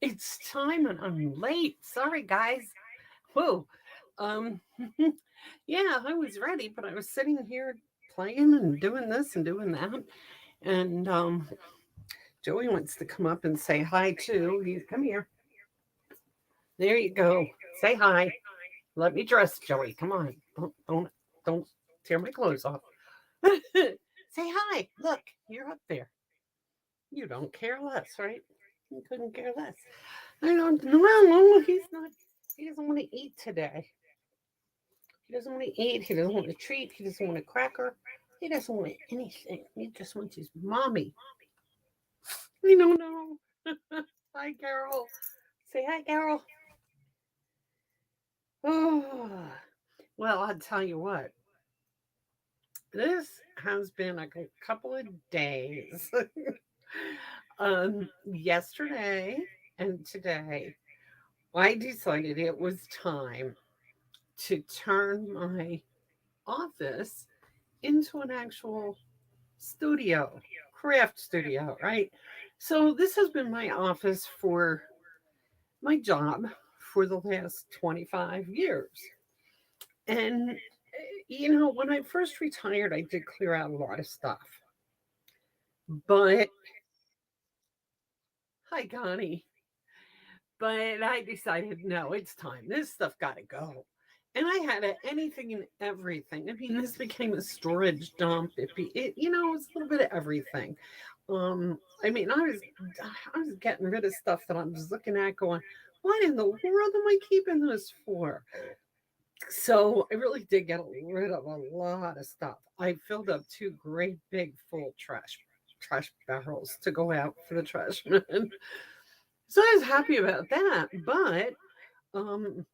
It's time and I'm late. Sorry, guys. Whoa. Um, yeah, I was ready, but I was sitting here playing and doing this and doing that. And Joey wants to come up and say hi too. He's come here. There you go. Say hi. Let me dress, Joey. Come on. Don't tear my clothes off. Say hi. Look, you're up there. You don't care less, right? You couldn't care less. I don't know. He's not. He doesn't want to eat today. He doesn't want to eat. He doesn't want a treat. He doesn't want a cracker. He doesn't want anything. He just wants his mommy. I don't know. Hi, Carol. Say hi, Carol. Oh, well, I'll tell you what. This has been a couple of days. Yesterday and today, I decided it was time to turn my office into an actual studio, craft studio, right? So this has been my office for my job for the last 25 years. And, when I first retired, I did clear out a lot of stuff. But, hi, Connie. But I decided, no, it's time. This stuff got to go. And I had anything and everything. I mean, this became a storage dump. It was a little bit of everything. I mean, I was getting rid of stuff that I was looking at, going, what in the world am I keeping this for? So I really did get rid of a lot of stuff. I filled up two great big full trash barrels to go out for the trash man. So I was happy about that, but um,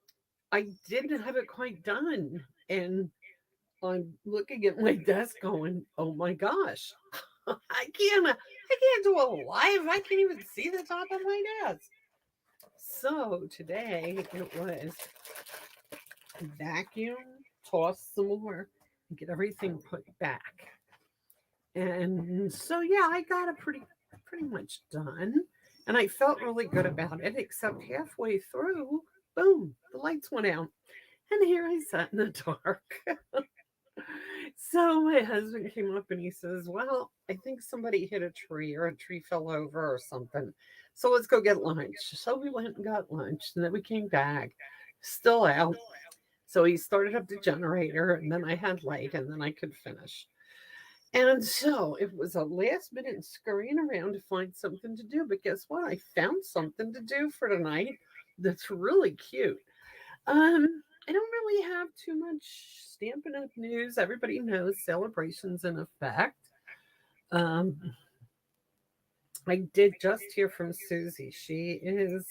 I didn't have it quite done, and I'm looking at my desk, going, "Oh my gosh, I can't do a live. I can't even see the top of my desk." So today it was vacuum, toss some more, and get everything put back. And so yeah, I got it pretty much done. And I felt really good about it, except halfway through, boom, the lights went out. And here I sat in the dark. So my husband came up and he says, well, I think somebody hit a tree or a tree fell over or something. So let's go get lunch. So we went and got lunch and then we came back, still out. So he started up the generator and then I had light and then I could finish. And so it was a last minute scurrying around to find something to do. But guess what? I found something to do for tonight that's really cute. I don't really have too much Stampin' Up! News. Everybody knows Celebration's in effect. Um, I did just hear from Susie. She is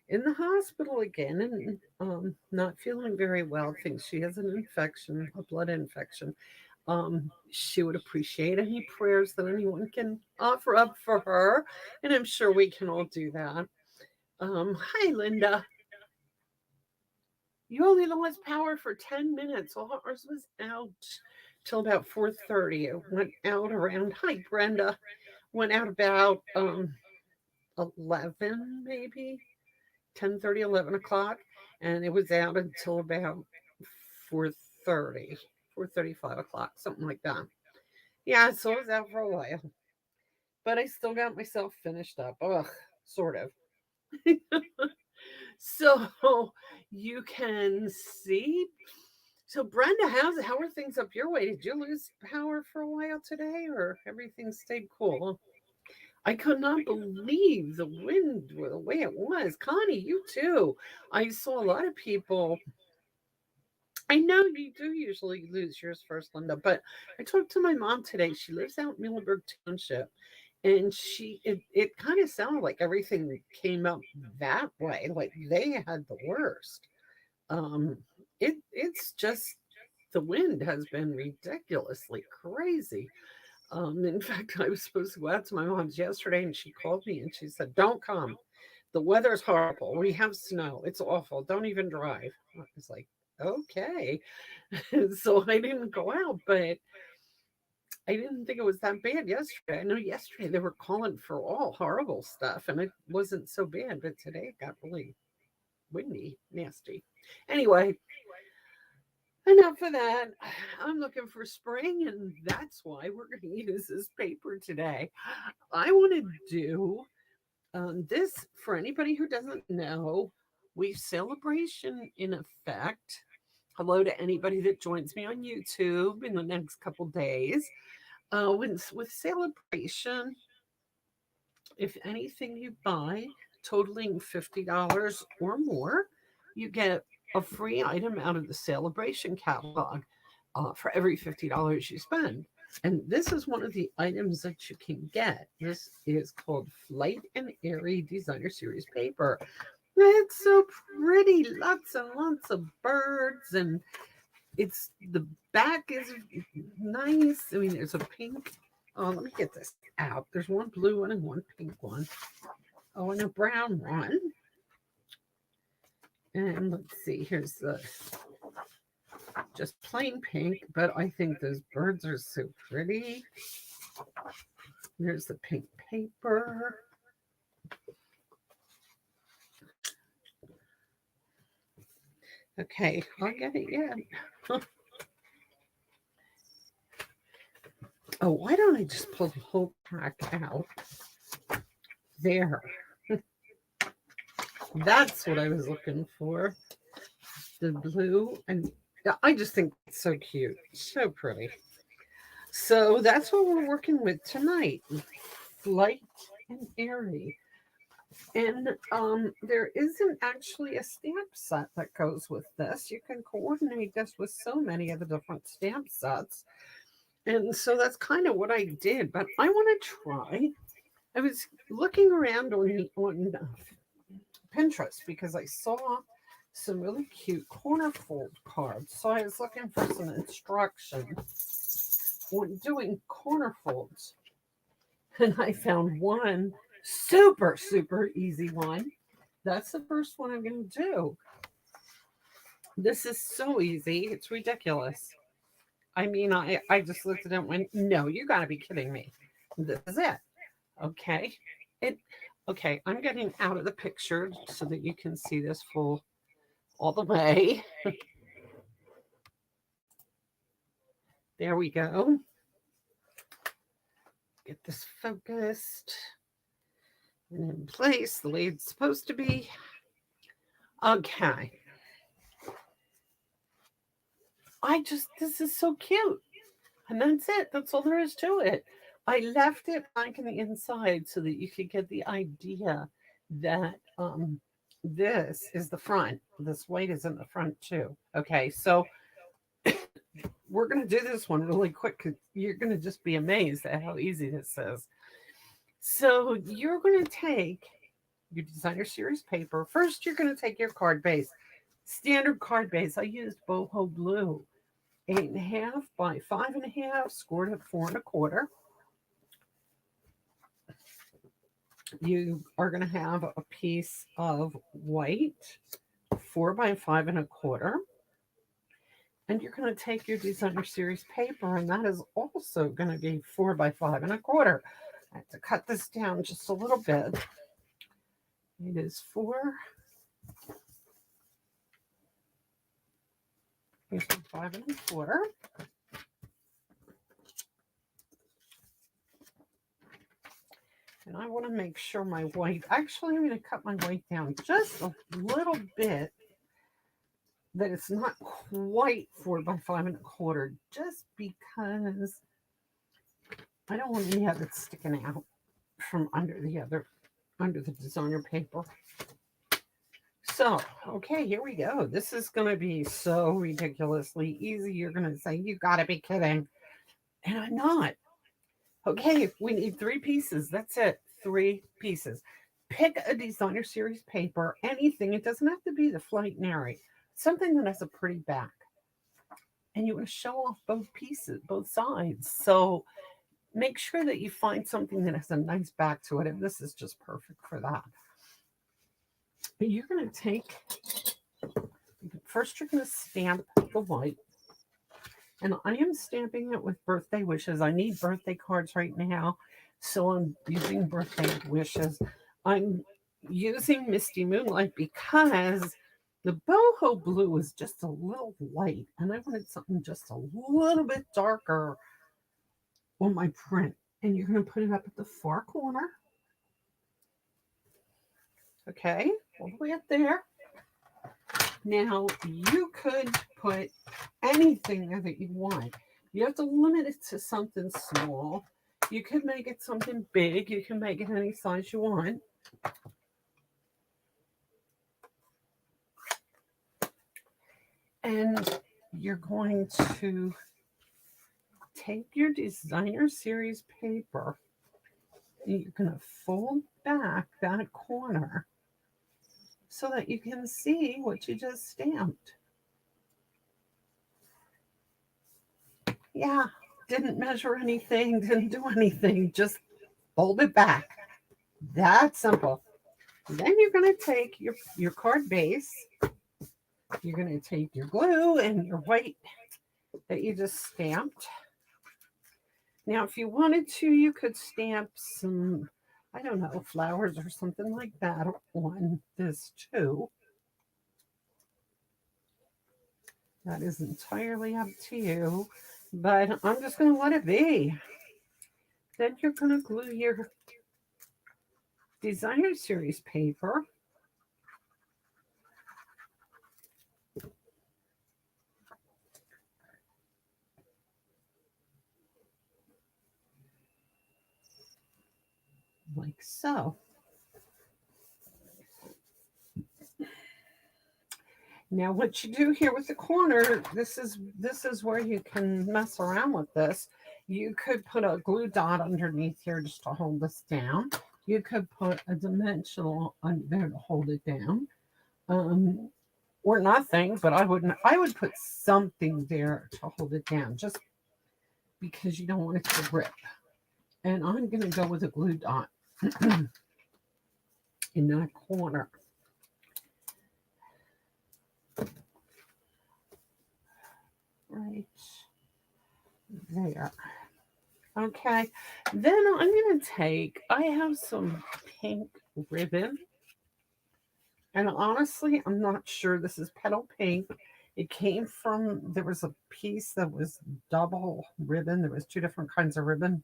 in the hospital again and not feeling very well. Thinks she has an infection, a blood infection. She would appreciate any prayers that anyone can offer up for her, and I'm sure we can all do that. Hi, Linda. You only lost power for 10 minutes. Well, ours was out till about 4:30. It went out around, hi, Brenda. Went out about 11, maybe 10:30, 11 o'clock. And it was out until about 4:30, 4:30, 5 o'clock, something like that. Yeah, so it was out for a while. But I still got myself finished up. Ugh, sort of. So you can see. So Brenda, how are things up your way? Did you lose power for a while today, or everything stayed cool? I could not believe the wind the way it was. Connie, you too. I saw a lot of people. I know you do usually lose yours first, Linda, but I talked to my mom today. She lives out in Muhlenberg Township, and it kind of sounded like everything came up that way, like they had the worst. Um, it's just the wind has been ridiculously crazy. In fact, I was supposed to go out to my mom's yesterday, and she called me and she said, "Don't come. The weather's horrible. We have snow. It's awful. Don't even drive." I was like, "Okay." So I didn't go out, but I didn't think it was that bad yesterday. I know yesterday they were calling for all horrible stuff, and it wasn't so bad, but today it got really windy, nasty. Anyway, enough of that. I'm looking for spring, and that's why we're going to use this paper today. I want to do this for anybody who doesn't know. We've Sale-A-Bration in effect. Hello to anybody that joins me on YouTube in the next couple days. With Sale-A-Bration, if anything you buy totaling $50 or more, you get a free item out of the Sale-A-Bration catalog for every $50 you spend. And this is one of the items that you can get. This is called Flight and Airy Designer Series paper. It's so pretty, lots and lots of birds, and it's the back is nice. I mean, there's a pink. Oh, let me get this out. There's one blue one and one pink one. Oh, and a brown one. And let's see, here's the just plain pink, but I think those birds are so pretty. There's the pink paper. Okay, I'll get it yet. Oh, why don't I just pull the whole pack out? There. That's what I was looking for. The blue, and I just think it's so cute. So pretty. So that's what we're working with tonight. Flight and Airy. And there isn't actually a stamp set that goes with this. You can coordinate this with so many of the different stamp sets. And so that's kind of what I did. But I want to try. I was looking around on Pinterest because I saw some really cute corner fold cards. So I was looking for some instruction on doing corner folds. And I found one super, super easy one. That's the first one I'm going to do. This is so easy. It's ridiculous. I mean, I just looked at it and went, no, you got to be kidding me. This is it. Okay. It okay, I'm getting out of the picture so that you can see this full all the way. There we go. Get this focused and in place the way it's supposed to be. Okay. This is so cute. And that's it. That's all there is to it. I left it blank on the inside so that you could get the idea that this is the front. This white is in the front too. Okay, so we're going to do this one really quick because you're going to just be amazed at how easy this is. So you're going to take your designer series paper. First, you're going to take your card base. Standard card base. I used boho blue. 8.5 by 5.5, scored at 4.25. You are going to have a piece of white, 4 by 5.25. And you're going to take your designer series paper, and that is also going to be 4 by 5.25. I have to cut this down just a little bit. It is 4. Here's 5.25. And I want to make sure my white, actually, I'm going to cut my white down just a little bit, that it's not quite 4 by 5.25, just because I don't want any of it sticking out from under the designer paper. So, okay, here we go. This is going to be so ridiculously easy. You're going to say, you got to be kidding. And I'm not. Okay, we need 3 pieces. That's it. 3 pieces. Pick a designer series paper, anything. It doesn't have to be the Flight and Airy. Something that has a pretty back. And you want to show off both pieces, both sides. So make sure that you find something that has a nice back to it. And this is just perfect for that. But you're going to first you're going to stamp the white. And I am stamping it with birthday wishes. I need birthday cards right now, so I'm using birthday wishes. I'm using Misty Moonlight because the boho blue is just a little light, and I wanted something just a little bit darker on my print. And you're going to put it up at the far corner. Okay, all the way up there. Now, you could put anything there that you want. You have to limit it to something small. You could make it something big. You can make it any size you want. And you're going to take your designer series paper. And you're going to fold back that corner so that you can see what you just stamped. Yeah, didn't measure anything, didn't do anything, just fold it back. That simple. Then you're going to take your card base, you're going to take your glue and your white that you just stamped. Now, if you wanted to, you could stamp some, I don't know, flowers or something like that on this too. That is entirely up to you, but I'm just going to let it be. Then you're going to glue your designer series paper. Like so. Now what you do here with the corner, this is where you can mess around with this. You could put a glue dot underneath here just to hold this down. You could put a dimensional under there to hold it down. Or nothing, but I would put something there to hold it down just because you don't want it to rip. And I'm going to go with a glue dot in that corner. Right there. Okay, then I'm going to I have some pink ribbon. And honestly, I'm not sure this is petal pink. It came from, there was a piece that was double ribbon. There was two different kinds of ribbon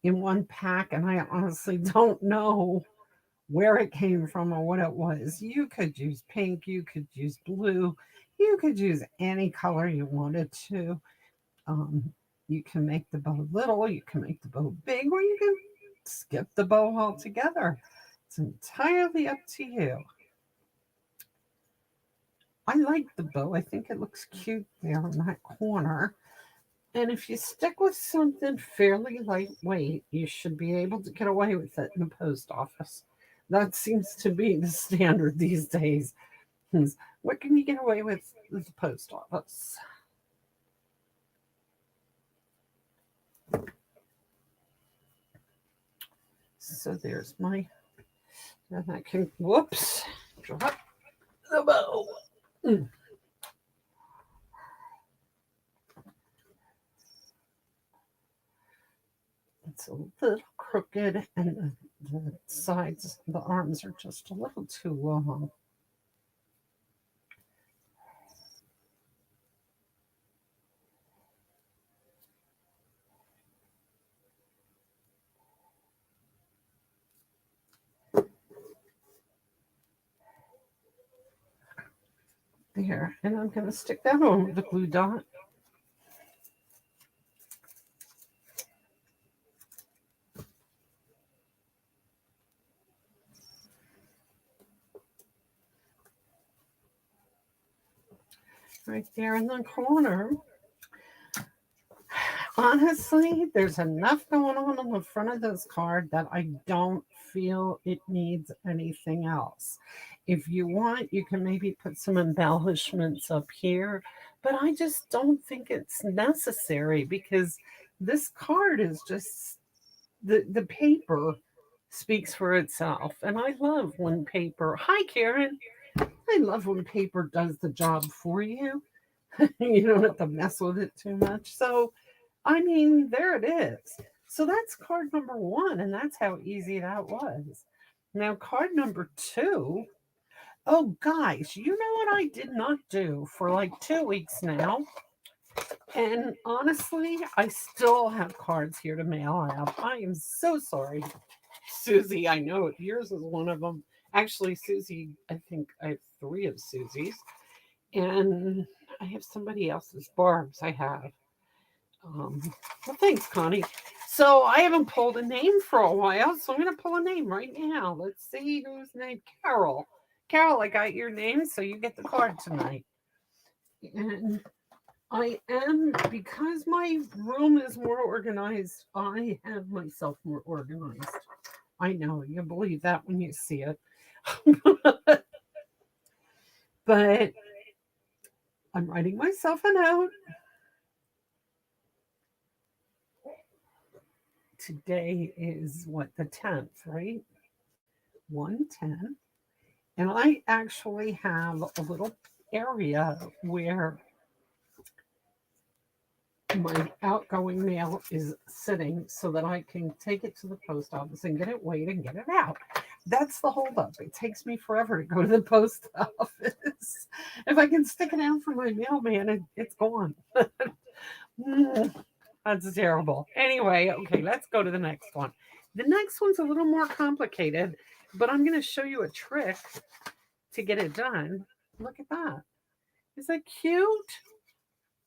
in one pack. And I honestly don't know where it came from or what it was. You could use pink, you could use blue, you could use any color you wanted to. You can make the bow little, you can make the bow big, or you can skip the bow altogether. It's entirely up to you. I like the bow. I think it looks cute there in that corner. And if you stick with something fairly lightweight, you should be able to get away with it in the post office. That seems to be the standard these days. What can you get away with at the post office? So there's my, and I can, whoops, drop the bow. It's a little crooked, and the sides, the arms are just a little too long. There, and I'm going to stick that on with the glue dot. Right there in the corner. Honestly, there's enough going on the front of this card that I don't feel it needs anything else. If you want, you can maybe put some embellishments up here, but I just don't think it's necessary because this card is just the paper speaks for itself. And I love when paper, hi Karen, I love when paper does the job for you. You don't have to mess with it too much. So, I mean, there it is. So that's card number one, and that's how easy that was. Now, card number two. Oh, guys, you know what I did not do for like 2 weeks now? And honestly, I still have cards here to mail out. I am so sorry, Susie. I know yours is one of them. Actually, Susie, I think I have three of Susie's. And I have somebody else's. Barb's, I have. Um, well, thanks, Connie. So I haven't pulled a name for a while, so I'm going to pull a name right now. Let's see who's named Carol. Carol, I got your name, so you get the card tonight. And I am, because my room is more organized, I have myself more organized. I know, you believe that when you see it. But I'm writing myself a note. Today is what, the 10th, right? 110. And I actually have a little area where my outgoing mail is sitting so that I can take it to the post office and get it weighed and get it out. That's the holdup. It takes me forever to go to the post office. If I can stick it out for my mailman, it's gone. That's terrible. Anyway, okay, let's go to the next one. The next one's a little more complicated, but I'm going to show you a trick to get it done. Look at that. Is that cute?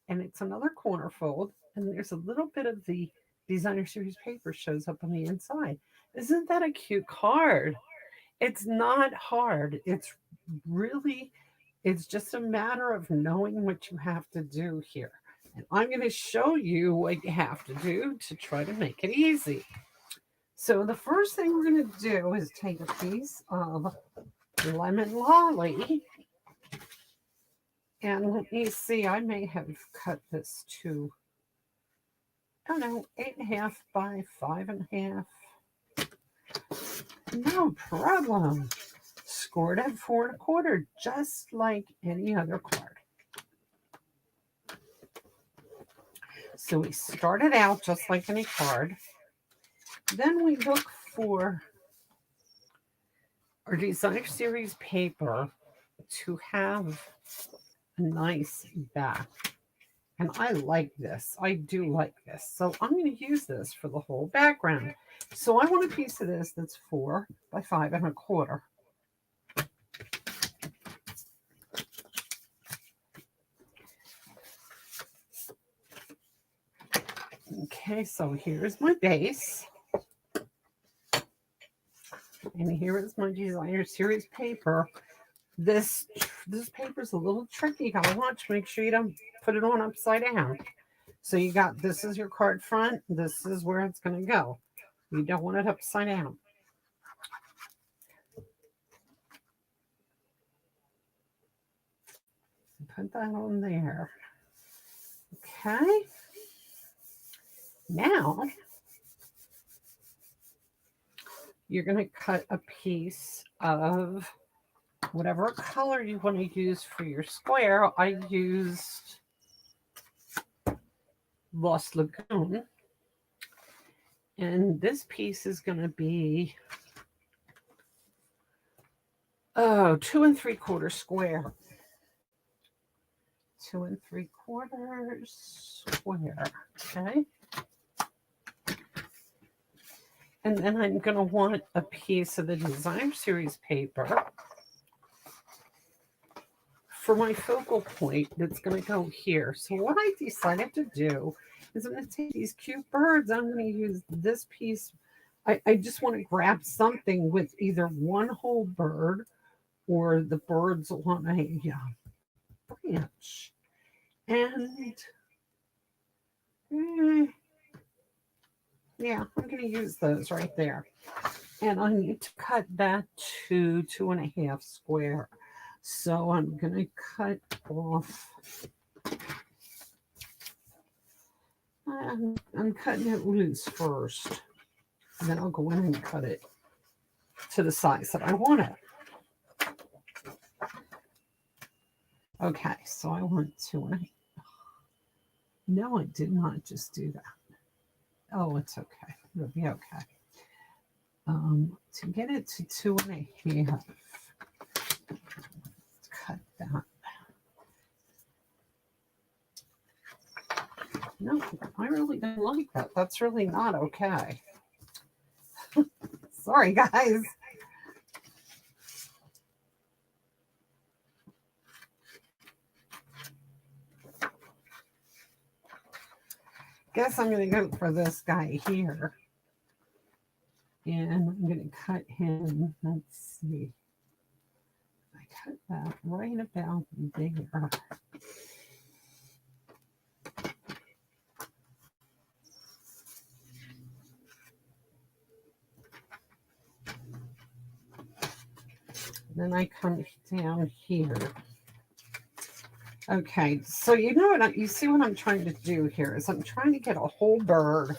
And it's another corner fold, and there's a little bit of the designer series paper shows up on the inside. Isn't that a cute card? It's not hard. Really, it's just a matter of knowing what you have to do here. And I'm going to show you what you have to do to try to make it easy. So the first thing we're going to do is take a piece of lemon lolly. And let me see, I may have cut this to, I don't know, 8.5 by 5.5. No problem. Scored at 4.25, just like any other card. So we started out just like any card. Then we look for our designer series paper to have a nice back. And I like this. I do like this. So I'm going to use this for the whole background. So I want a piece of this that's 4 by 5.25. Okay, so here's my base. And here is my designer series paper. This paper is a little tricky. You gotta watch, make sure you don't put it on upside down. So you got, this is your card front. This is where it's gonna go. You don't want it upside down. Put that on there. Okay. Now you're going to cut a piece of whatever color you want to use for your square. I used Lost Lagoon. And this piece is going to be 2 3/4 square. 2 3/4 square. Okay. And then I'm going to want a piece of the design series paper for my focal point that's going to go here. So what I decided to do is I'm going to take these cute birds. I'm going to use this piece. I just want to grab something with either one whole bird or the birds on a branch. And yeah, I'm going to use those right there. And I need to cut that to 2.5 square. So I'm going to cut off. I'm cutting it loose first. And then I'll go in and cut it to the size that I want it. Okay, so I want 2.5. No, I did not just do that. Oh, it's okay. It'll be okay. To get it to 2.5, cut that. No, I really don't like that. That's really not okay. Sorry, guys. Guess I'm going to go for this guy here. And I'm going to cut him. Let's see. I cut that right about there. Then I come down here. Okay, so you know what, you see what I'm trying to do here is I'm trying to get a whole bird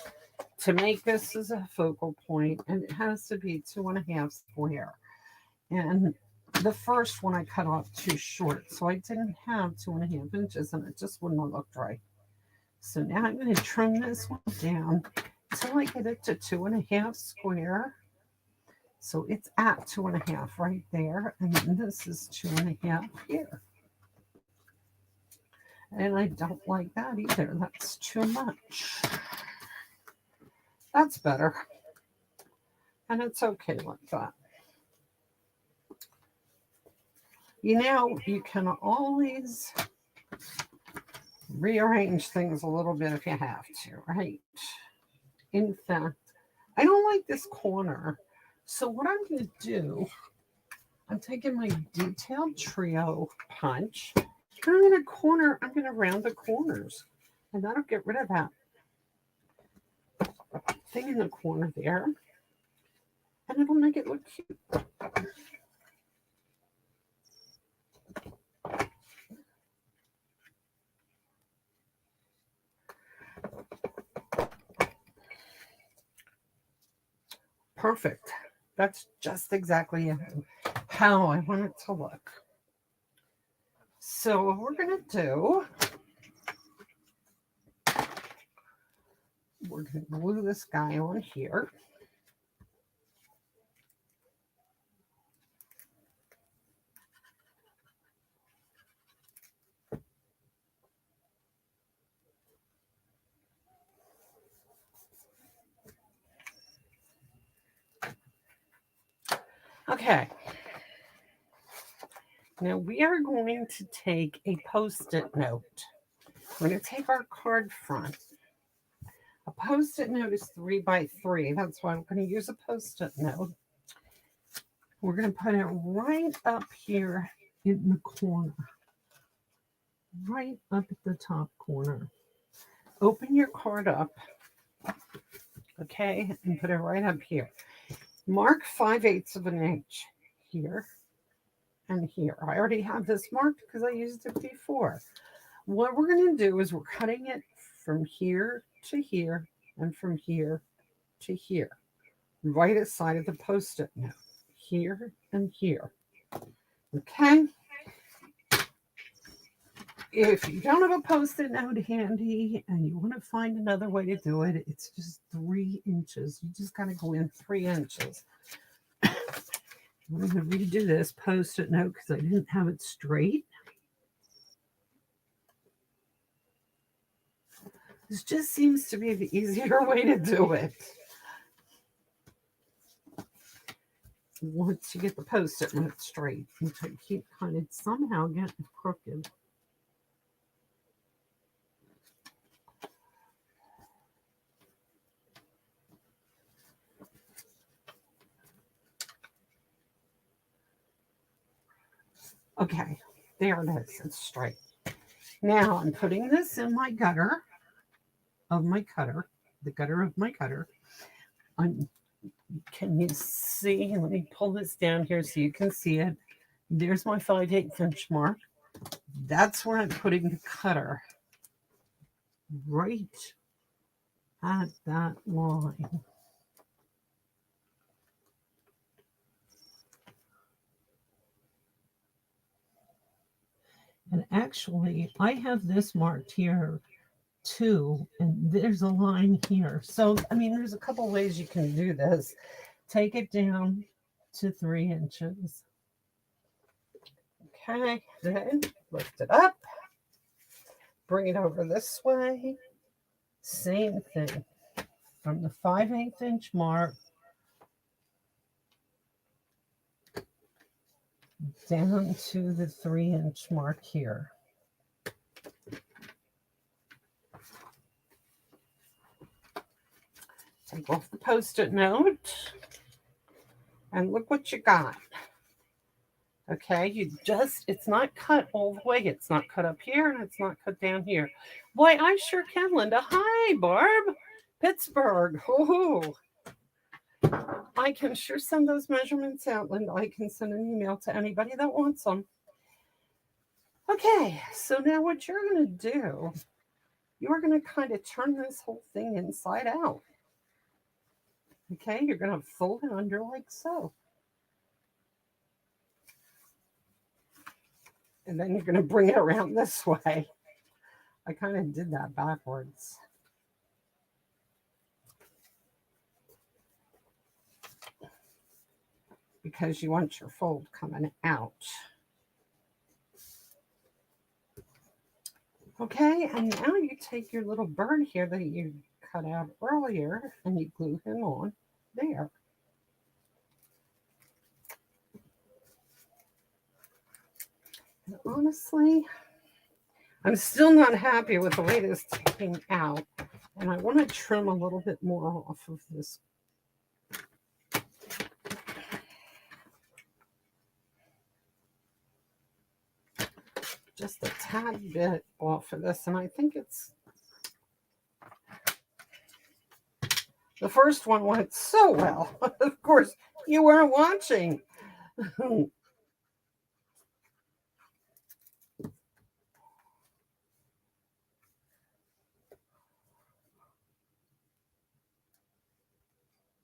to make this as a focal point, and it has to be 2.5 square. And the first one I cut off too short, so I didn't have 2.5 inches, and it just wouldn't have looked right. So now I'm going to trim this one down until I get it to 2.5 square. So it's at 2.5 right there, and then this is 2.5 here. And I don't like that either. That's too much. That's better. And it's okay like that. You know, you can always rearrange things a little bit if you have to, right? In fact, I don't like this corner. So what I'm going to do, I'm taking my detailed trio punch. I'm going to round the corners. And that'll get rid of that thing in the corner there. And it'll make it look cute. Perfect. That's just exactly how I want it to look. So what we're going to do, we're going to glue this guy on here. Okay. Now we are going to take a Post-it note. We're going to take our card front. A Post-it note is 3 by 3. That's why I'm going to use a Post-it note. We're going to put it right up here in the corner. Right up at the top corner. Open your card up. Okay, and put it right up here. Mark 5/8 of an inch here and here. I already have this marked because I used it before. What we're going to do is we're cutting it from here to here and from here to here, right aside of the Post-it note, here and here. Okay? If you don't have a Post-it note handy and you want to find another way to do it, it's just 3 inches. You just got to go in 3 inches. I'm going to redo this Post-it note because I didn't have it straight. This just seems to be the easier way to do it. Once you get the Post-it note straight, which I keep kind of somehow getting crooked. Okay, there it is. It's straight. Now I'm putting this in my gutter of my cutter, the gutter of my cutter. Can you see? Let me pull this down here so you can see it. There's my 5/8 inch mark. That's where I'm putting the cutter. Right at that line. And actually, I have this marked here 2, and there's a line here. So, I mean, there's a couple ways you can do this. Take it down to 3 inches. Okay, then lift it up. Bring it over this way. Same thing. From the 5/8 inch mark down to the 3 inch mark here. Take off the Post-it note and look what you got. Okay, it's not cut all the way. It's not cut up here and it's not cut down here. Boy, I sure can, Linda. Hi, Barb. Pittsburgh. Oh, I can sure send those measurements out, Linda. I can send an email to anybody that wants them. Okay, so now what you're going to do, you're going to kind of turn this whole thing inside out. Okay, you're going to fold it under like so. And then you're going to bring it around this way. I kind of did that backwards. Because you want your fold coming out. Okay, and now you take your little bird here that you cut out earlier and you glue him on there. And honestly, I'm still not happy with the way this came out, and I want to trim a little bit more off of this. Just a tad bit off of this, and I think it's the first one went so well. Of course, you weren't watching.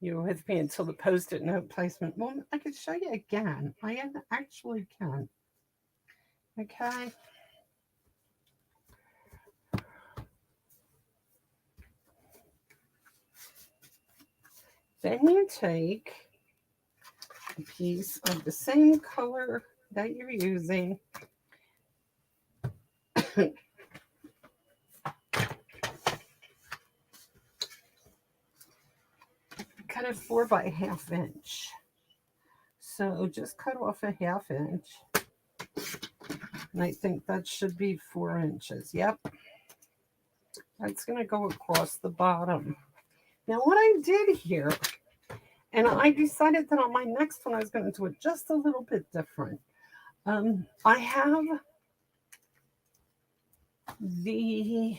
You were with me until the Post-it note placement. Well, I could show you again. I actually can. Okay. Then you take a piece of the same color that you're using. Cut it 4 by 1/2 inch. So just cut off a 1/2 inch. And I think that should be 4 inches. Yep. That's going to go across the bottom. Now what I did here, and I decided that on my next one I was going to do it just a little bit different. I have the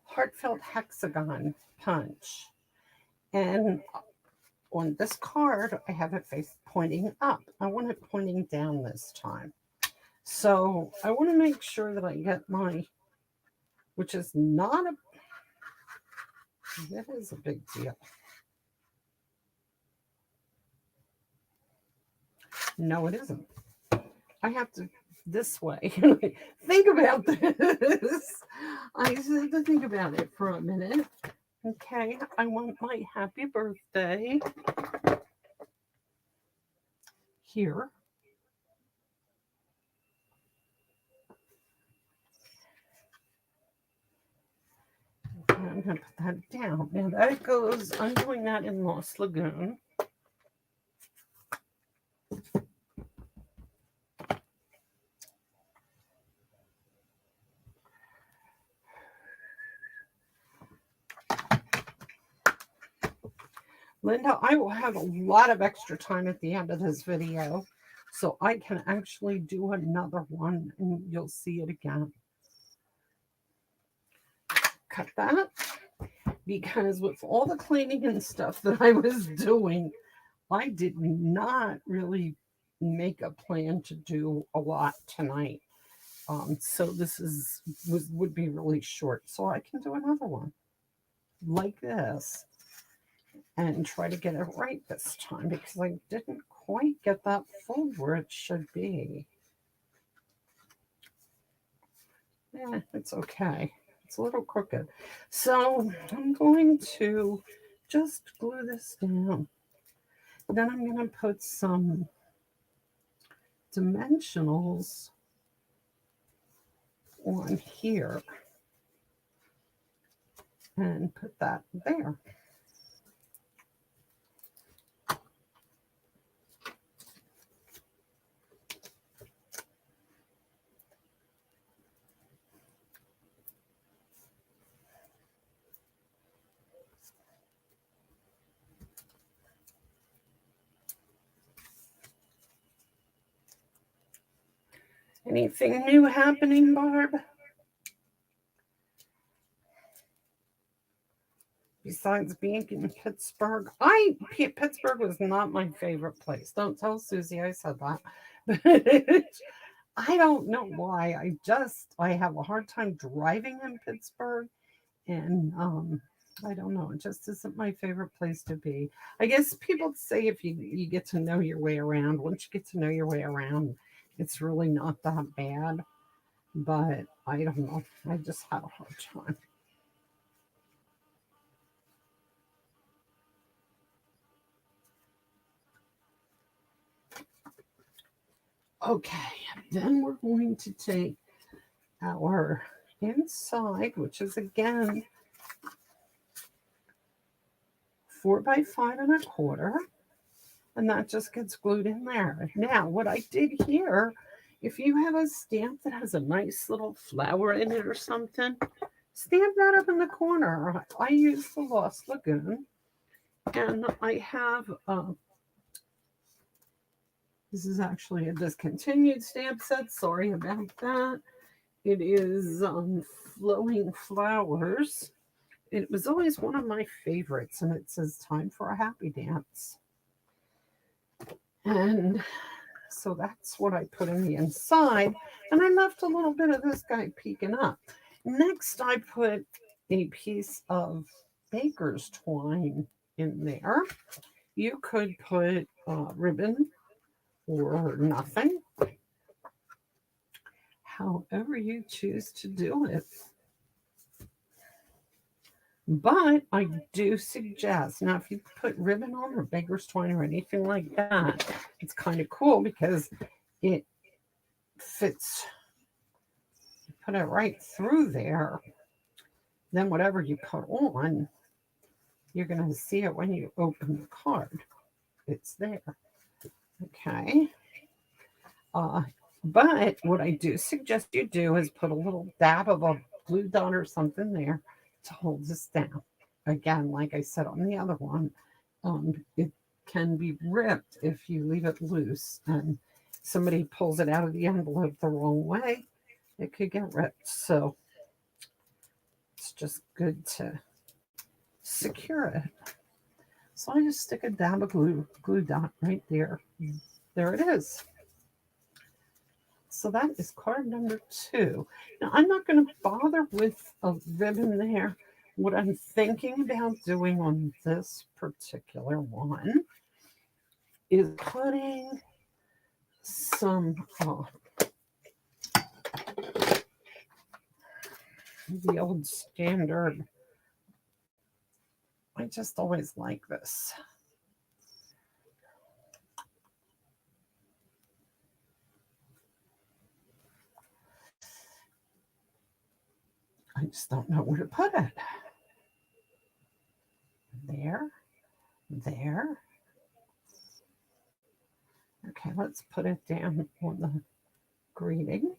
Heartfelt Hexagon punch. And on this card, I have it pointing up. I want it pointing down this time. So I want to make sure that I get my, which is not a, that is a big deal. No, it isn't. I have to, this way. Think about this. I just have to think about it for a minute. Okay, I want my happy birthday here. Okay, I'm going to put that down. Now that goes, I'm doing that in Lost Lagoon. Linda, I will have a lot of extra time at the end of this video, so I can actually do another one and you'll see it again. Cut that, because with all the cleaning and stuff that I was doing, I did not really make a plan to do a lot tonight. So this would be really short. So I can do another one like this and try to get it right this time, because I didn't quite get that fold where it should be. It's okay. It's a little crooked. So I'm going to just glue this down. Then I'm going to put some dimensionals on here and put that there. Anything new happening, Barb? Besides being in Pittsburgh, Pittsburgh was not my favorite place. Don't tell Susie I said that. But I don't know why. I have a hard time driving in Pittsburgh, and I don't know. It just isn't my favorite place to be. I guess people say if you get to know your way around, once you get to know your way around, it's really not that bad. But I don't know. I just had a hard time. Okay, then we're going to take our inside, which is again 4 by 5 1/4, and that just gets glued in there. Now, what I did here, if you have a stamp that has a nice little flower in it or something, stamp that up in the corner. I use the Lost Lagoon, and I have this is actually a discontinued stamp set. Sorry about that. It is Flowing Flowers. It was always one of my favorites, and it says time for a happy dance. And so that's what I put in the inside. And I left a little bit of this guy peeking up. Next, I put a piece of baker's twine in there. You could put ribbon or nothing, however you choose to do it. But I do suggest, now if you put ribbon on or baker's twine or anything like that, it's kind of cool because it fits, you put it right through there. Then whatever you put on, you're going to see it when you open the card. It's there. Okay. But what I do suggest you do is put a little dab of a blue dot or something there to hold this down. Again, like I said on the other one, it can be ripped if you leave it loose and somebody pulls it out of the envelope the wrong way. It could get ripped. So it's just good to secure it. So I just stick a dab of glue dot right there. There it is. So that is card number 2. Now, I'm not going to bother with a ribbon there. What I'm thinking about doing on this particular one is putting some the old standard. I just always like this. I just don't know where to put it. There. Okay, let's put it down on the greeting.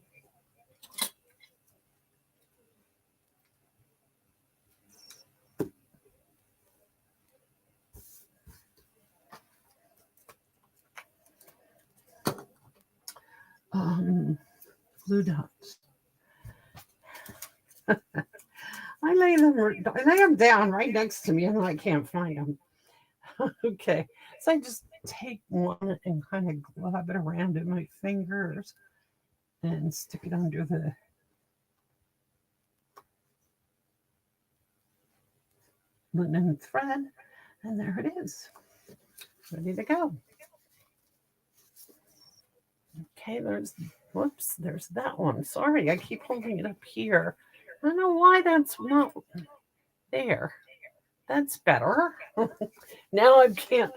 Blue dots. I lay them down right next to me and I can't find them. Okay, so I just take one and kind of glab it around in my fingers and stick it under the linen thread, and there it is, ready to go. Okay, whoops, there's that one. Sorry, I keep holding it up here. I don't know why that's not there. That's better. Now I can't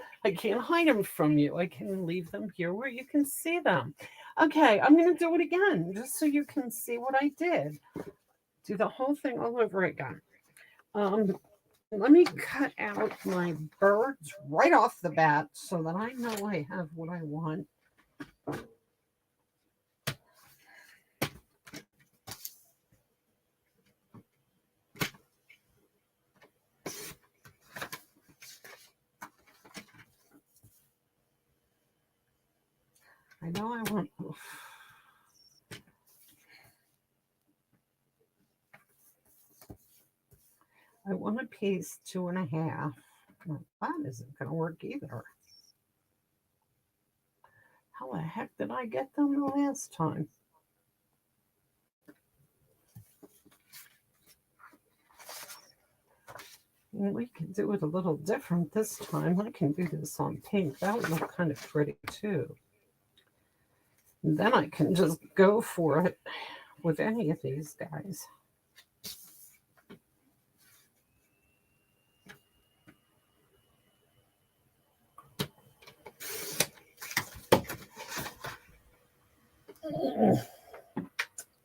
hide them from you. I can leave them here where you can see them. Okay, I'm going to do it again just so you can see what I did. Do the whole thing all over again. Let me cut out my birds right off the bat so that I know I have what I want. I know I want. I want a piece 2.5. Well, that isn't going to work either. How the heck did I get them the last time? We can do it a little different this time. I can do this on pink. That would look kind of pretty too. And then I can just go for it with any of these guys.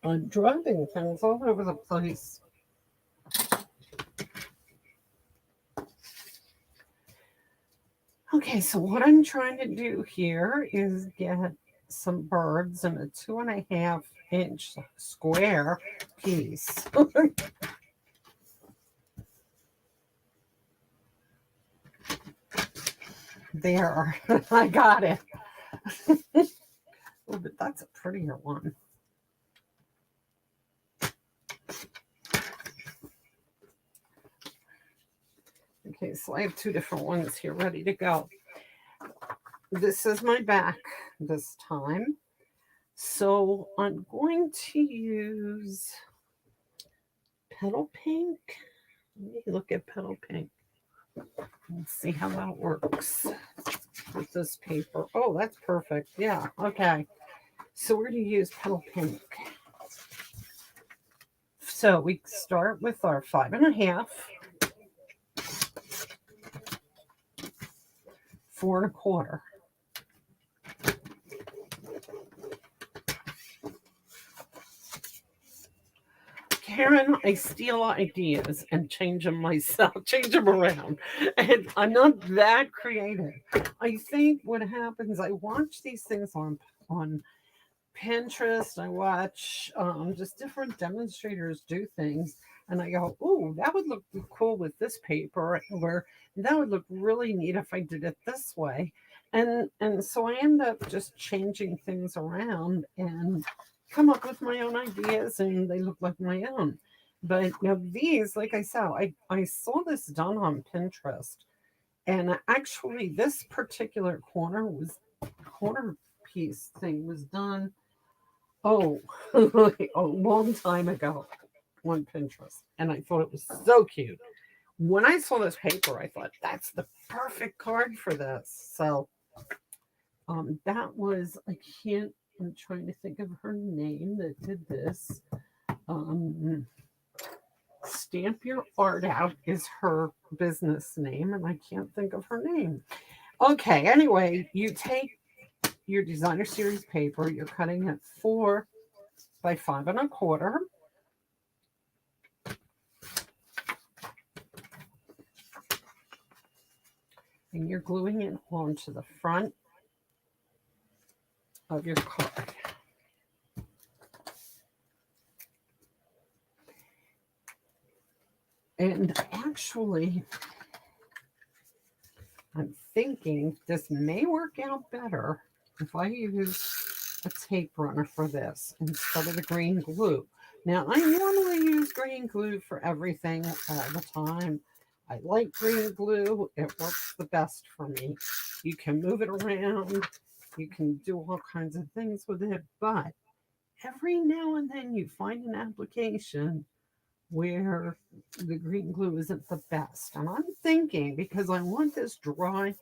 I'm dropping things all over the place. Okay, so what I'm trying to do here is get some birds in a 2.5-inch square piece. There, I got it. Oh, but that's a prettier one. Okay, so I have 2 different ones here ready to go. This is my back this time. So I'm going to use petal pink. Let me look at petal pink. Let's see how that works with this paper. Oh, that's perfect. Yeah, okay. So we're going to use petal pink. So we start with our 5.5, 4.25. Karen, I steal ideas and change them myself, change them around. And I'm not that creative. I think what happens, I watch these things on Pinterest. I watch just different demonstrators do things, and I go, "Oh, that would look cool with this paper," or "That would look really neat if I did it this way." And so I end up just changing things around and come up with my own ideas, and they look like my own. But these, like I said, I saw this done on Pinterest, and actually, this particular corner piece thing was done. Oh, a long time ago on Pinterest. And I thought it was so cute. When I saw this paper, I thought that's the perfect card for this. So that was, I'm trying to think of her name that did this. Stamp Your Art Out is her business name, and I can't think of her name. Okay, anyway, you take your designer series paper, you're cutting it 4 by 5.25. And you're gluing it onto the front of your card. And actually, I'm thinking this may work out better if I use a tape runner for this instead of the green glue. Now, I normally use green glue for everything all the time. I like green glue. It works the best for me. You can move it around. You can do all kinds of things with it. But every now and then you find an application where the green glue isn't the best. And I'm thinking, because I want this dry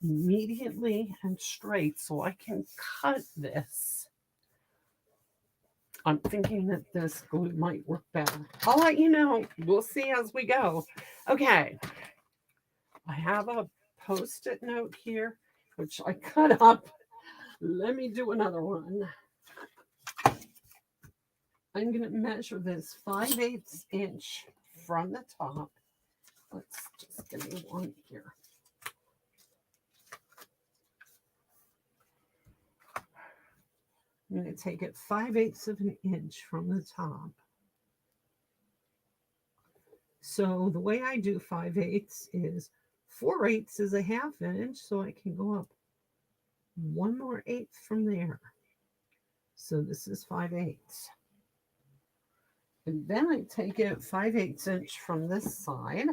immediately and straight so I can cut this I'm thinking that this glue might work better. I'll let you know. We'll see as we go. Okay, I have a post-it note here, which I cut up. Let me do another one. I'm going to measure this 5/8 inch from the top. Let's just give me one here. I'm going to take it 5/8 of an inch from the top. So the way I do 5/8 is 4/8 is a half inch, so I can go up one more eighth from there. So this is 5/8. And then I take it 5/8 inch from this side.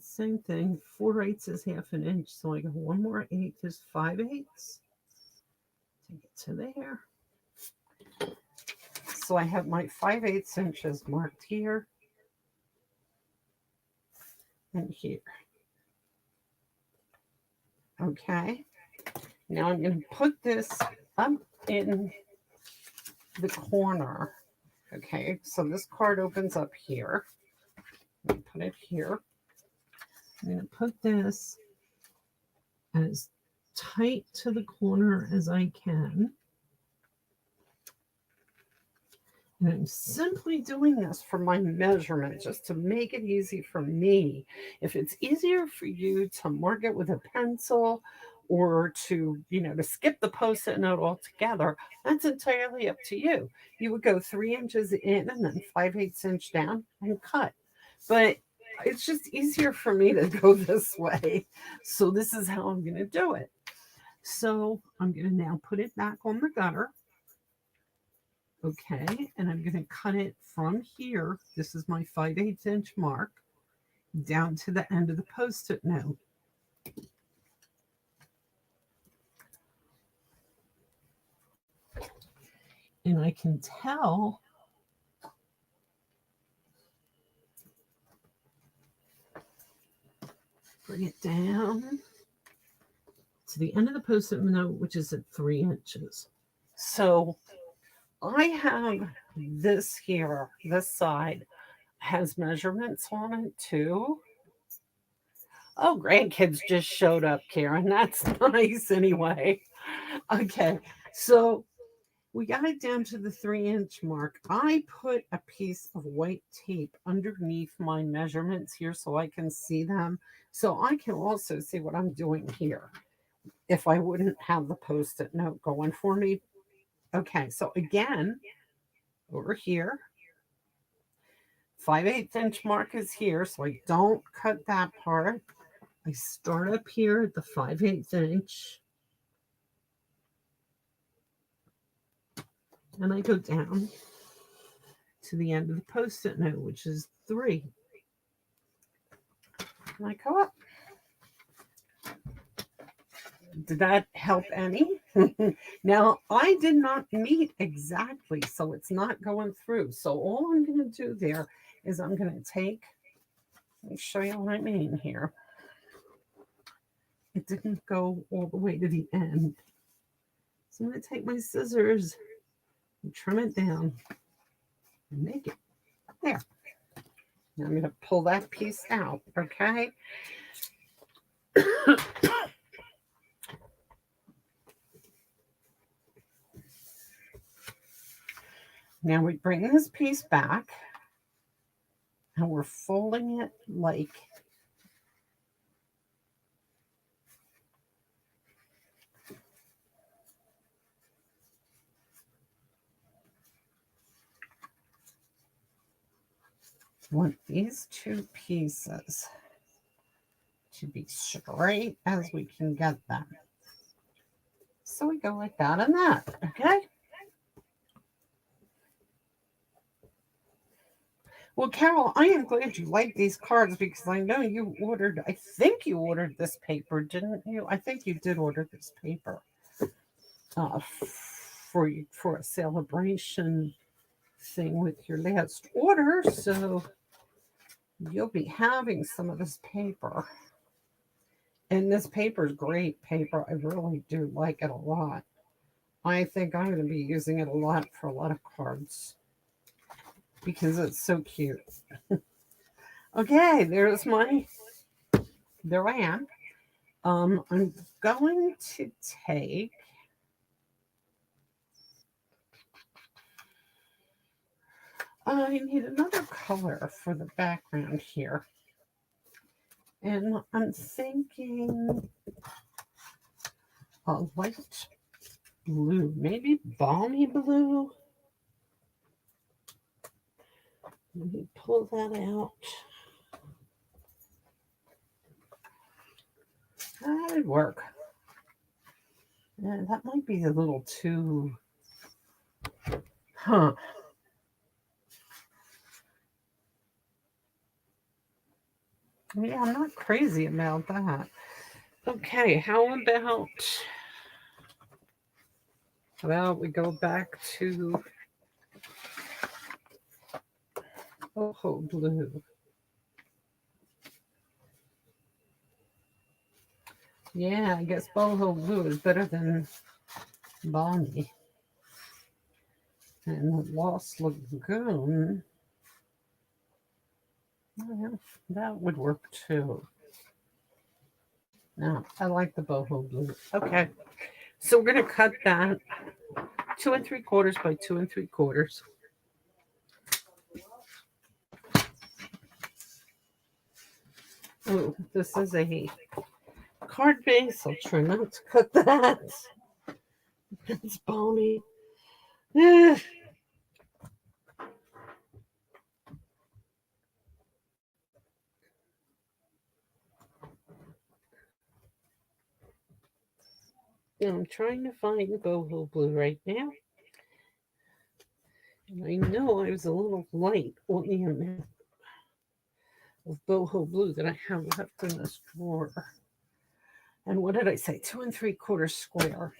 Same thing, 4/8 is half an inch, so I go one more eighth is 5/8. Take it to there. So I have my 5/8 inches marked here and here. Okay, now I'm going to put this up in the corner. Okay, so this card opens up here. Let me put it here. I'm going to put this as tight to the corner as I can. And I'm simply doing this for my measurement, just to make it easy for me. If it's easier for you to mark it with a pencil or to, to skip the post-it note altogether, that's entirely up to you. You would go 3 inches in and then 5/8 inch down and cut. But it's just easier for me to go this way. So this is how I'm going to do it. So I'm going to now put it back on the gutter. Okay, and I'm going to cut it from here. This is my 5/8 inch mark down to the end of the post-it note. And I can tell bring it down to the end of the post-it note, which is at 3 inches. So I have this here, this side has measurements on it too. Oh, grandkids just showed up, Karen. That's nice anyway. Okay, so we got it down to the 3 inch mark. I put a piece of white tape underneath my measurements here so I can see them. So I can also see what I'm doing here if I wouldn't have the post-it note going for me. Okay, so again, over here, 5/8 inch mark is here, so I don't cut that part. I start up here at the 5/8 inch and I go down to the end of the post-it note, which is 3. And I go up. Did that help any? Now, I did not meet exactly, so it's not going through. So all I'm going to do there is I'm going to take, let me show you what I mean here. It didn't go all the way to the end. So I'm going to take my scissors and trim it down and make it there. Now I'm going to pull that piece out, okay? Now we bring this piece back and we're folding it like want these two pieces to be straight as we can get them. So we go like that and that, okay? Well, Carol, I am glad you like these cards because I know you ordered, I think you ordered this paper, didn't you? I think you did order this paper for a Sale-A-Bration thing with your last order. So you'll be having some of this paper. And this paper is great paper. I really do like it a lot. I think I'm going to be using it a lot for a lot of cards because it's so cute. Okay, there I am. I'm going to take, I need another color for the background here. And I'm thinking a light blue, maybe balmy blue. Let me pull that out. That would work. That might be a little too, huh? Yeah, I'm not crazy about that. Okay, how about we go back to boho blue. Yeah, I guess boho blue is better than balmy. And the Lost Lagoon, well, that would work too. No, I like the boho blue. Okay, so we're gonna cut that 2 3/4 by 2 3/4. Oh, this is a card base. I'll try not to cut that. It's balmy. Yeah, I'm trying to find boho blue right now. And I know I was a little light on the amount of boho blue that I have left in this drawer. And what did I say? 2 3/4 square.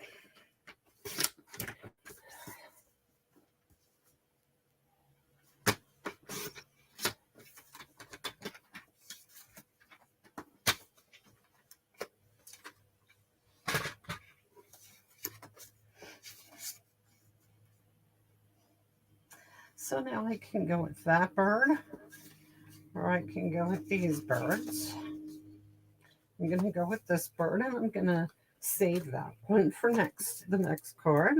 So now I can go with that bird, or I can go with these birds. I'm going to go with this bird, and I'm going to save that one for the next card.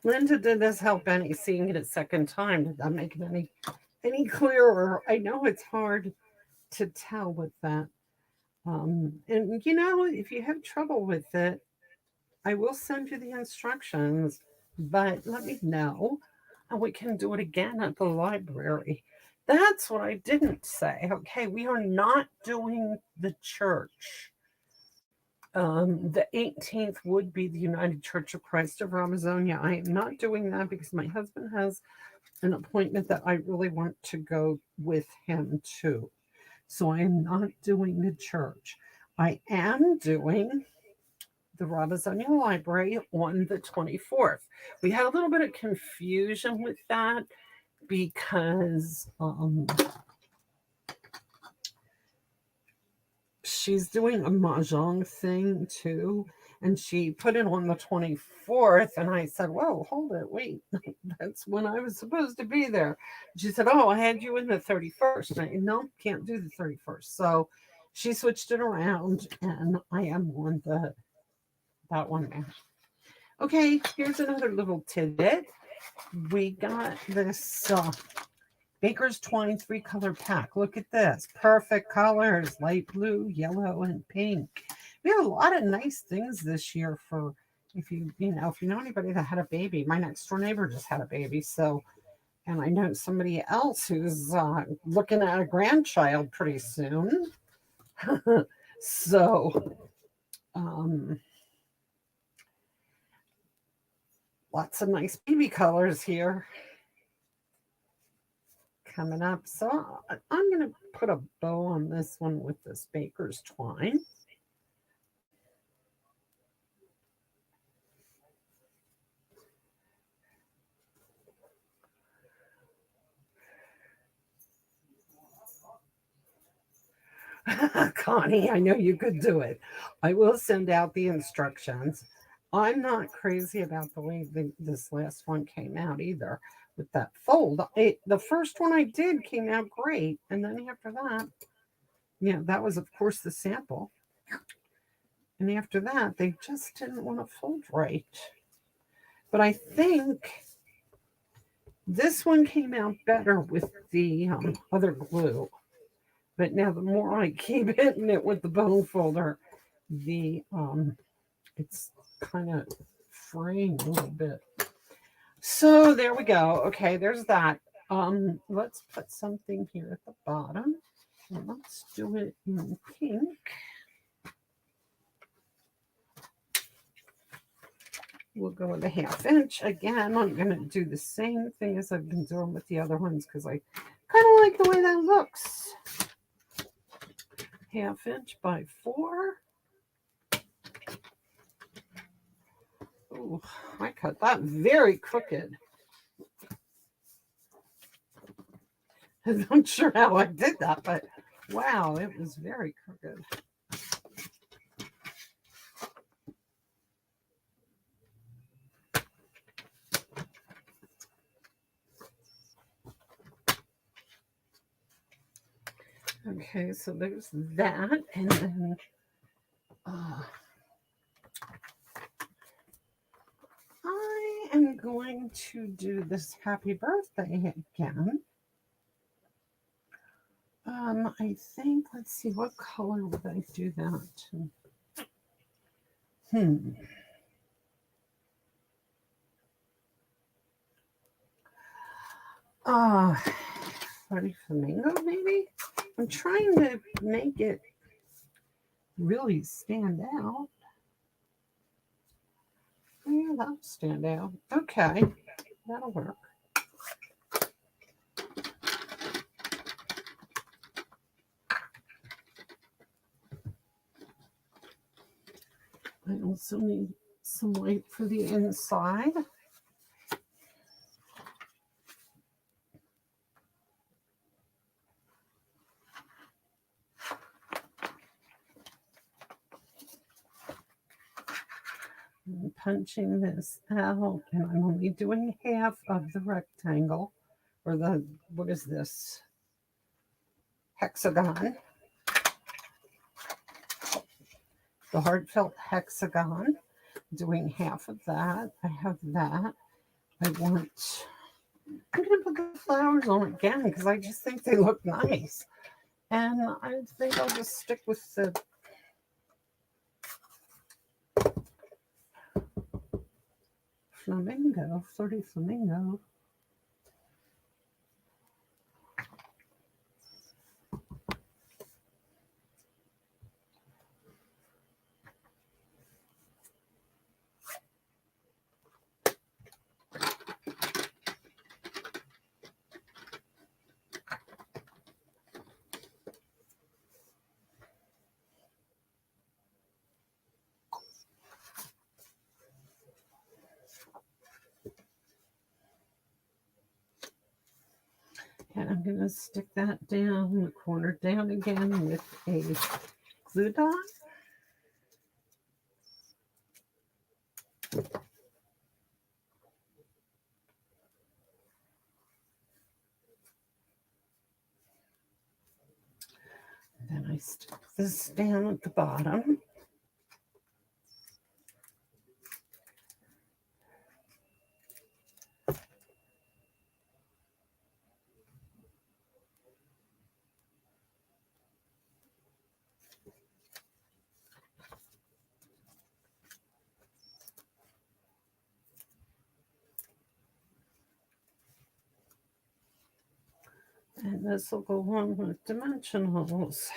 Linda, did this help any seeing it a second time? Did that make it any clearer? I know it's hard to tell with that. And if you have trouble with it, I will send you the instructions, but let me know and we can do it again at the library. That's what I didn't say. Okay, we are not doing the church. The 18th would be the United Church of Christ of Ramazonia. I am not doing that because my husband has an appointment that I really want to go with him to. So I am not doing the church. I am doing the Ramazonia Library on the 24th. We had a little bit of confusion with that because she's doing a mahjong thing too, and she put it on the 24th, and I said, whoa, hold it, wait, that's when I was supposed to be there. She said, oh, I had you in the 31st. And I said, no, can't do the 31st. So she switched it around, and I am on that one now. Okay, here's another little tidbit. We got this Baker's Twine 3-color pack. Look at this. Perfect colors, light blue, yellow, and pink. We have a lot of nice things this year for if you know anybody that had a baby. My next door neighbor just had a baby, and I know somebody else who's looking at a grandchild pretty soon. So lots of nice baby colors here coming up. So I'm going to put a bow on this one with this Baker's Twine. Connie, I know you could do it. I will send out the instructions. I'm not crazy about the way this last one came out either with that fold. The first one I did came out great. And then after that, yeah, that was, of course, the sample. And after that, they just didn't want to fold right. But I think this one came out better with the other glue. But now the more I keep hitting it with the bone folder, the it's kind of fraying a little bit. So there we go. Okay, there's that. Let's put something here at the bottom. And let's do it in pink. We'll go with a 1/2 inch. Again, I'm going to do the same thing as I've been doing with the other ones because I kind of like the way that looks. 1/2 inch by 4. Oh, I cut that very crooked. I'm not sure how I did that, but wow, it was very crooked. Okay, so there's that, and then I am going to do this happy birthday again. I think, let's see, what color would I do that? Funny flamingo, maybe? I'm trying to make it really stand out. Yeah, that'll stand out. Okay, that'll work. I also need some white for the inside. I'm punching this out, and I'm only doing half of the rectangle, or the, what is this? Hexagon. The heartfelt hexagon. Doing half of that. I have that. I'm going to put the flowers on again because I just think they look nice. And I think I'll just stick with the flamingo, 30 flamingo. And I'm going to stick that down, the corner down again with a glue dot. Then I stick this down at the bottom. And this will go on with dimensionals.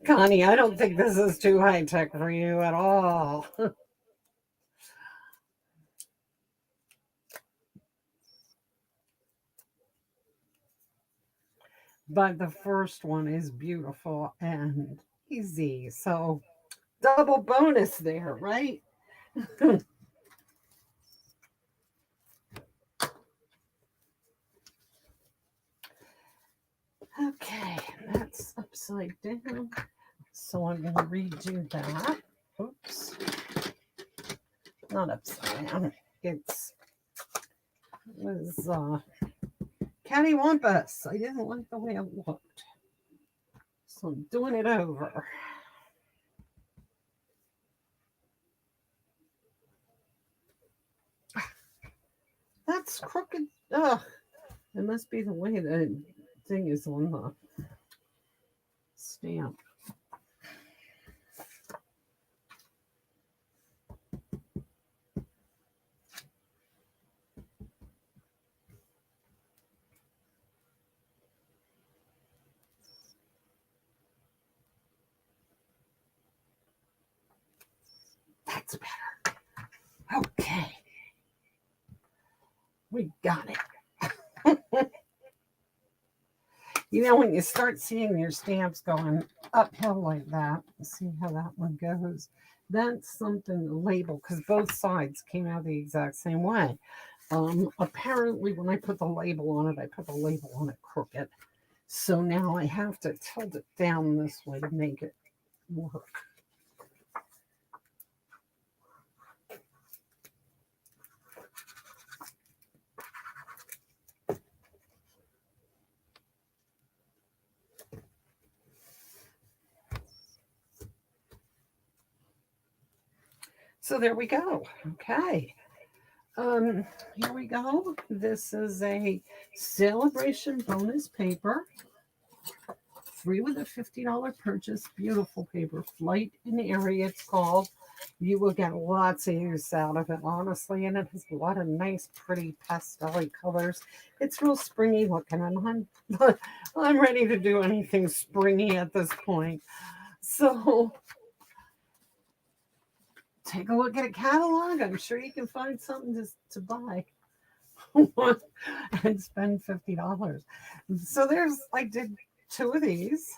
Connie, I don't think this is too high tech for you at all. But the first one is beautiful and easy. So double bonus there, right? Okay, that's upside down. So I'm going to redo that. Oops. Not upside down. It was cattywampus. I didn't like the way it looked. So I'm doing it over. That's crooked. Ugh. It must be the way the thing is on the stamp. That's better. Okay. We got it. You know, when you start seeing your stamps going uphill like that, see how that one goes. That's something to label because both sides came out the exact same way. Apparently, when I put the label on it, I put the label on it crooked. So now I have to tilt it down this way to make it work. So there we go. Okay. Here we go. This is a Sale-A-Bration bonus paper. Free with a $50 purchase. Beautiful paper. Flight and Airy, it's called. You will get lots of use out of it, honestly. And it has a lot of nice, pretty pastel colors. It's real springy looking. And I'm ready to do anything springy at this point. So take a look at a catalog. I'm sure you can find something to buy and spend $50. So I did 2 of these.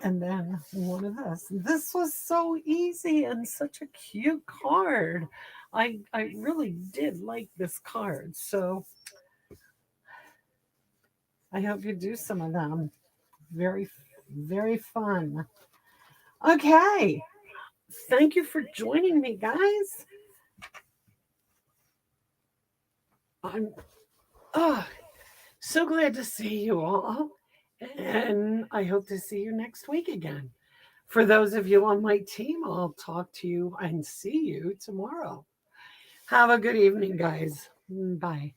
And then one of this. This was so easy and such a cute card. I really did like this card. So I hope you do some of them. Very, very fun. Okay. Thank you for joining me, guys. I'm so glad to see you all. And I hope to see you next week again. For those of you on my team, I'll talk to you and see you tomorrow. Have a good evening, guys. Bye.